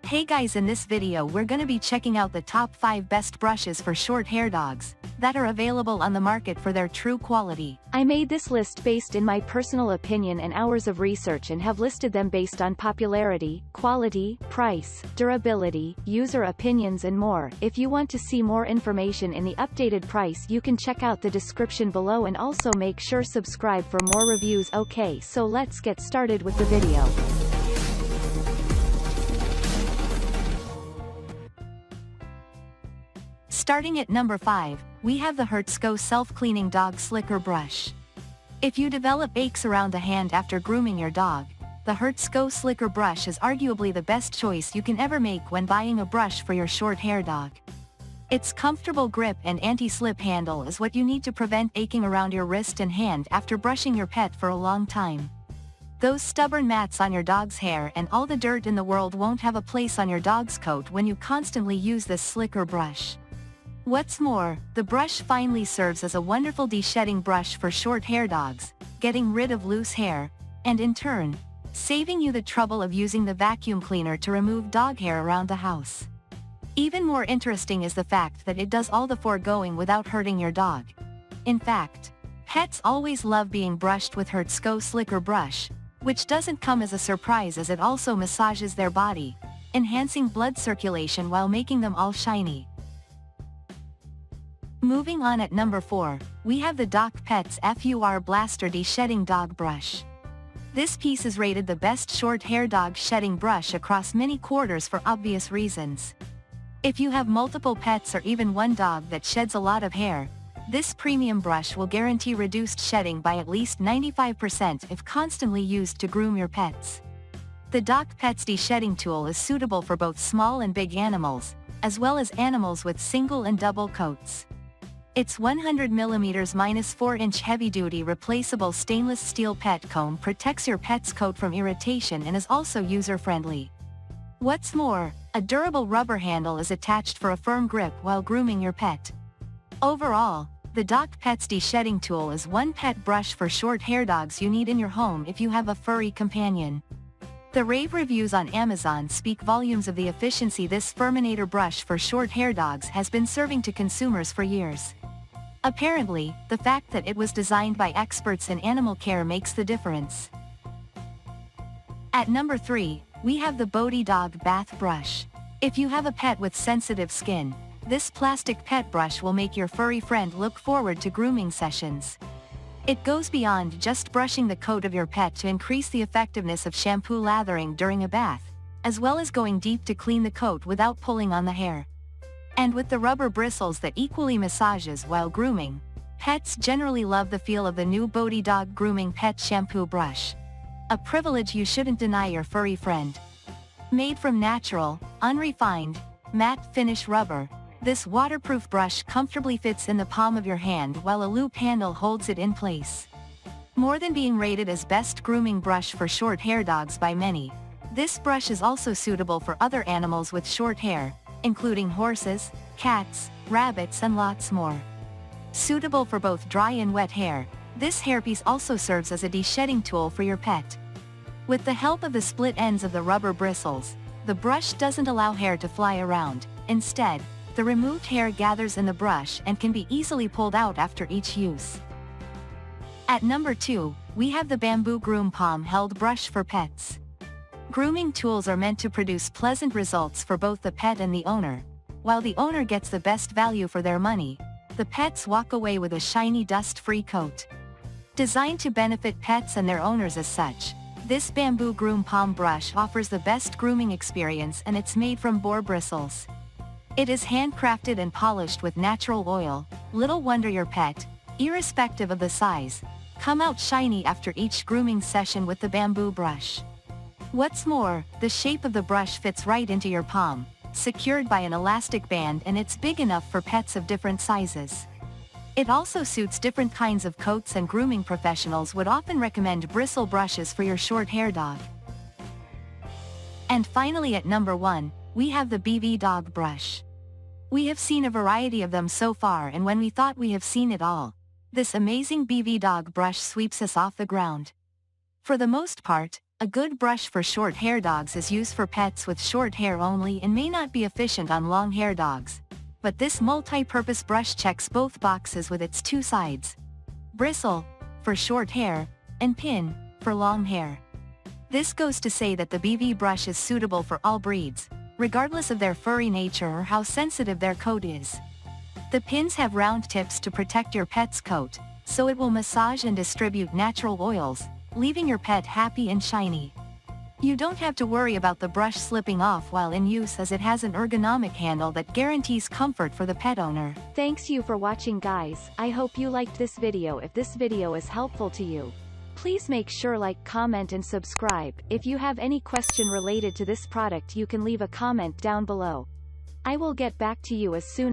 Hey guys, in this video we're gonna be checking out the top 5 best brushes for short-hair dogs that are available on the market for their true quality. I made this list based in my personal opinion and hours of research and have listed them based on popularity, quality, price, durability, user opinions and more. If you want to see more information in the updated price, you can check out the description below and also make sure subscribe for more reviews. Okay, so let's get started with the video. Starting at number 5, we have the FURblaster Self-Cleaning Dog Slicker Brush. If you develop aches around the hand after grooming your dog, the FURblaster Slicker Brush is arguably the best choice you can ever make when buying a brush for your short-hair dog. Its comfortable grip and anti-slip handle is what you need to prevent aching around your wrist and hand after brushing your pet for a long time. Those stubborn mats on your dog's hair and all the dirt in the world won't have a place on your dog's coat when you constantly use this slicker brush. What's more, the brush finally serves as a wonderful deshedding brush for short-hair dogs, getting rid of loose hair, and in turn, saving you the trouble of using the vacuum cleaner to remove dog hair around the house. Even more interesting is the fact that it does all the foregoing without hurting your dog. In fact, pets always love being brushed with FURblaster Slicker Brush, which doesn't come as a surprise as it also massages their body, enhancing blood circulation while making them all shiny. Moving on at number 4, we have the DakPets FURblaster Deshedding Dog Brush. This piece is rated the best short-hair dog shedding brush across many quarters for obvious reasons. If you have multiple pets or even one dog that sheds a lot of hair, this premium brush will guarantee reduced shedding by at least 95% if constantly used to groom your pets. The DakPets deshedding tool is suitable for both small and big animals, as well as animals with single and double coats. Its 100mm 4-inch heavy-duty replaceable stainless steel pet comb protects your pet's coat from irritation and is also user-friendly. What's more, a durable rubber handle is attached for a firm grip while grooming your pet. Overall, the DakPets deshedding tool is one pet brush for short-hair dogs you need in your home if you have a furry companion. The rave reviews on Amazon speak volumes of the efficiency this Furminator brush for short-hair dogs has been serving to consumers for years. Apparently, the fact that it was designed by experts in animal care makes the difference. At number 3, we have the Bodhi Dog Bath Brush. If you have a pet with sensitive skin, this plastic pet brush will make your furry friend look forward to grooming sessions. It goes beyond just brushing the coat of your pet to increase the effectiveness of shampoo lathering during a bath, as well as going deep to clean the coat without pulling on the hair. And with the rubber bristles that equally massages while grooming, pets generally love the feel of the new Bodhi Dog Grooming Pet Shampoo Brush. A privilege you shouldn't deny your furry friend. Made from natural, unrefined, matte finish rubber, this waterproof brush comfortably fits in the palm of your hand while a loop handle holds it in place. More than being rated as best grooming brush for short-hair dogs by many, this brush is also suitable for other animals with short hair, including horses, cats, rabbits and lots more. Suitable for both dry and wet hair, this hairpiece also serves as a deshedding tool for your pet. With the help of the split ends of the rubber bristles, the brush doesn't allow hair to fly around. Instead, the removed hair gathers in the brush and can be easily pulled out after each use. At number 2, we have the Bamboo Groom Palm Held Brush for Pets. Grooming tools are meant to produce pleasant results for both the pet and the owner. While the owner gets the best value for their money, the pets walk away with a shiny dust-free coat. Designed to benefit pets and their owners as such, this Bamboo Groom Palm Brush offers the best grooming experience, and it's made from boar bristles. It is handcrafted and polished with natural oil. Little wonder your pet, irrespective of the size, come out shiny after each grooming session with the bamboo brush. What's more, the shape of the brush fits right into your palm, secured by an elastic band, and it's big enough for pets of different sizes. It also suits different kinds of coats, and grooming professionals would often recommend bristle brushes for your short-hair dog. And finally at number 1, we have the BV Dog Brush. We have seen a variety of them so far, and when we thought we have seen it all, this amazing BV Dog Brush sweeps us off the ground. For the most part, A good brush for short hair dogs is used for pets with short hair only and may not be efficient on long hair dogs. But this multi-purpose brush checks both boxes with its two sides. Bristle, for short hair, and pin, for long hair. This goes to say that the BV brush is suitable for all breeds, regardless of their furry nature or how sensitive their coat is. The pins have round tips to protect your pet's coat, so it will massage and distribute natural oils, leaving your pet happy and shiny. You don't have to worry about the brush slipping off while in use, as it has an ergonomic handle that guarantees comfort for the pet owner. Thanks you for watching, guys. I hope you liked this video. If this video is helpful to you, please make sure like, comment and subscribe. If you have any question related to this product, you can leave a comment down below. I will get back to you as soon